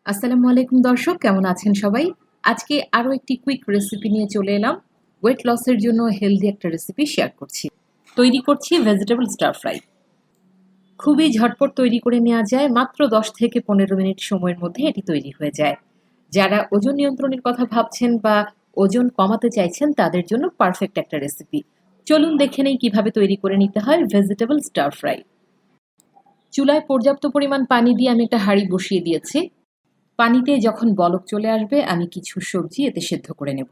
আসসালামু আলাইকুম দর্শক, কেমন আছেন সবাই? আজকে আরও একটি কুইক রেসিপি নিয়ে চলে এলাম। ওয়েট লসের জন্য হেলদি একটা রেসিপি শেয়ার করছি। তৈরি করছি ভেজিটেবল স্টার ফ্রাই। খুবই ঝটপট তৈরি করে নেওয়া যায়, মাত্র 10 থেকে 15 মিনিট সময়ের মধ্যে এটি তৈরি হয়ে যায়। যারা ওজন নিয়ন্ত্রণের কথা ভাবছেন বা ওজন কমাতে চাইছেন তাদের জন্য পারফেক্ট একটা রেসিপি। চলুন দেখে নেই কিভাবে তৈরি করে নিতে হয় ভেজিটেবল স্টার ফ্রাই। চুলায় পর্যাপ্ত পরিমাণ পানি দিয়ে আমি একটা হাঁড়ি বসিয়ে দিয়েছি। পানিতে যখন বলক চলে আসবে আমি কিছু সবজি এতে সেদ্ধ করে নেব।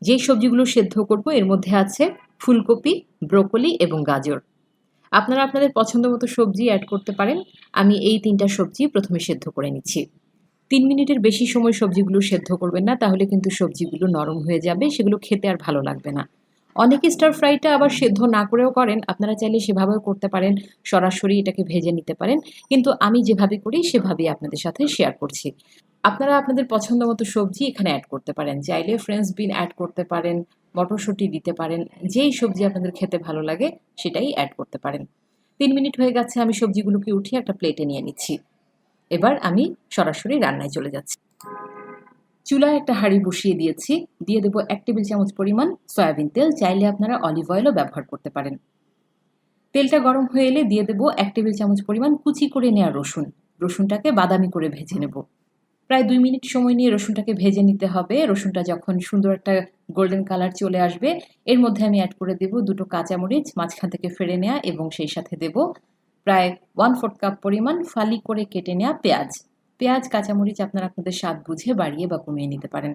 যে সবজিগুলো সেদ্ধ করব এর মধ্যে আছে ফুলকপি, ব্রোকলি এবং গাজর। আপনারা আপনাদের পছন্দ মতো সবজি অ্যাড করতে পারেন। আমি এই 3টা সবজি প্রথমে সেদ্ধ করে নিচ্ছি। 3 মিনিটের বেশি সময় সবজিগুলো সেদ্ধ করবেন না, তাহলে কিন্তু সবজিগুলো নরম হয়ে যাবে, সেগুলো খেতে আর ভালো লাগবে না। অনেকে স্টার ফ্রাইটা আবার সেদ্ধ না করেও করেন, আপনারা চাইলে সেভাবেও করতে পারেন, সরাসরি এটাকে ভেজে নিতে পারেন। কিন্তু আমি যেভাবে করি সেভাবেই আপনাদের সাথে শেয়ার করছি। আপনারা আপনাদের পছন্দ মতো সবজি এখানে অ্যাড করতে পারেন, চাইলে ফ্রেঞ্চ বিন অ্যাড করতে পারেন, মটরশুঁটি দিতে পারেন, যেই সবজি আপনাদের খেতে ভালো লাগে সেটাই অ্যাড করতে পারেন। 3 মিনিট হয়ে গেছে, আমি সবজিগুলোকে উঠিয়ে একটা প্লেটে নিয়ে নিচ্ছি। এবার আমি সরাসরি রান্নায় চলে যাচ্ছি। চুলায় একটা হাঁড়ি বসিয়ে দিয়েছি, দিয়ে দেবো 1 টেবিল চামচ পরিমাণ সয়াবিন তেল, চাইলে আপনারা অলিভ অয়েলও ব্যবহার করতে পারেন। তেলটা গরম হয়ে এলে দিয়ে দেবো 1 টেবিল চামচ পরিমাণ কুচি করে নেওয়া রসুন। রসুনটাকে বাদামি করে ভেজে নেব। প্রায় 2 মিনিট সময় নিয়ে রসুনটাকে ভেজে নিতে হবে। রসুনটা যখন সুন্দর একটা গোল্ডেন কালার চলে আসবে এর মধ্যে আমি অ্যাড করে দেব 2টো কাঁচামরিচ মাঝখান থেকে ফেড়ে নেওয়া, এবং সেই সাথে দেব প্রায় 1/4 কাপ পরিমাণ ফালি করে কেটে নেওয়া পেঁয়াজ। পেঁয়াজ কাঁচামরিচ আপনারা আপনাদের স্বাদ বুঝে বাড়িয়ে বা কমিয়ে নিতে পারেন।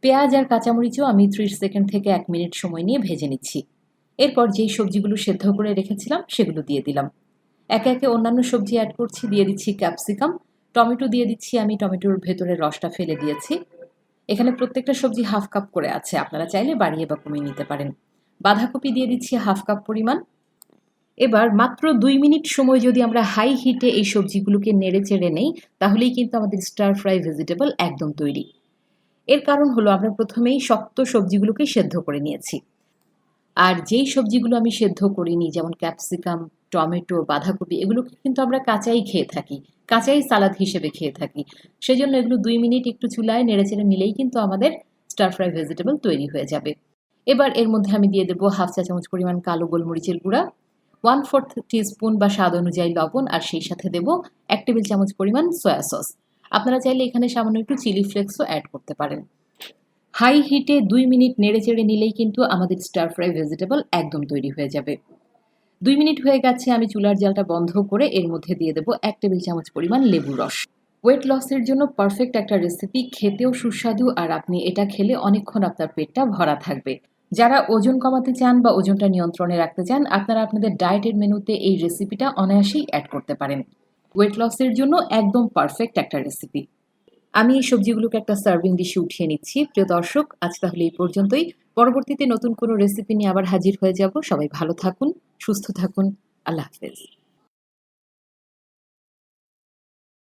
পেঁয়াজ আর কাঁচামরিচও আমি 30 সেকেন্ড থেকে 1 মিনিট সময় নিয়ে ভেজে নিচ্ছি। এরপর যেই সবজিগুলো সেদ্ধ করে রেখেছিলাম সেগুলো দিয়ে দিলাম। একে একে অন্যান্য সবজি অ্যাড করছি। দিয়ে দিচ্ছি ক্যাপসিকাম, টমেটো দিয়ে দিচ্ছি, আমি টমেটোর ভেতরের রসটা ফেলে দিয়েছি। এখানে প্রত্যেকটা সবজি হাফ কাপ করে আছে, আপনারা চাইলে বাড়িয়ে বা কমিয়ে নিতে পারেন। বাঁধাকপি দিয়ে দিচ্ছি হাফ কাপ পরিমাণ। এবার মাত্র 2 মিনিট সময় যদি আমরা হাই হিটে এই সবজিগুলোকে নেড়ে চেড়ে নেই, তাহলেই কিন্তু আমাদের স্টার ফ্রাই ভেজিটেবল একদম তৈরি। এর কারণ হলো আমরা প্রথমেই শক্ত সবজিগুলোকে সেদ্ধ করে নিয়েছি। আর যেই সবজিগুলো আমি সেদ্ধ করিনি, যেমন ক্যাপসিকাম, টমেটো, বাঁধাকপি, এগুলোকে কিন্তু আমরা কাঁচাই খেয়ে থাকি, কাঁচাই সালাদ হিসেবে খেয়ে থাকি। সেজন্য এগুলো 2 মিনিট একটু চুলায় নেড়েচেড়ে নিলেই কিন্তু আমাদের স্টার ফ্রাই ভেজিটেবল তৈরি হয়ে যাবে। এবার এর মধ্যে আমি দিয়ে দেবো হাফ চা চামচ পরিমাণ কালো গোলমরিচের গুঁড়া, 1/4 টিস্পুন বা স্বাদ অনুযায়ী লবণ, আর সেই সাথে দেব 1 টেবিল চামচ পরিমাণ সয়া সস। আপনারা চাইলে এখানে সামান্য একটু চিলি ফ্লেক্সও অ্যাড করতে পারেন। হাই হিটে 2 মিনিট নেড়েচেড়ে নিলেই কিন্তু আমাদের স্টার ফ্রাই ভেজিটেবল একদম তৈরি হয়ে যাবে। 2 মিনিট হয়ে গেছে, আমি চুলার জালটা বন্ধ করে এর মধ্যে দিয়ে দেবো 1 টেবিল চামচ পরিমাণ লেবুর রস। ওয়েট লসের জন্য পারফেক্ট একটা রেসিপি, খেতেও সুস্বাদু, আর আপনি এটা খেলে অনেকক্ষণ আপনার পেটটা ভরা থাকবে। যারা ওজন কমাতে চান বা ওজনটা নিয়ন্ত্রণে রাখতে চান, আপনারা আপনাদের ডায়েটের মেনুতে এই রেসিপিটা অনায়াসেই অ্যাড করতে পারেন। ওয়েট লসের জন্য একদম পারফেক্ট একটা রেসিপি। আমি এই সবজিগুলোকে একটা সার্ভিং ডিশে উঠিয়ে নিচ্ছি। প্রিয় দর্শক, আজ তাহলে এই পর্যন্তই। পরবর্তীতে নতুন কোনো রেসিপি নিয়ে আবার হাজির হয়ে যাব। সবাই ভালো থাকুন, সুস্থ থাকুন। আল্লাহ হাফেজ।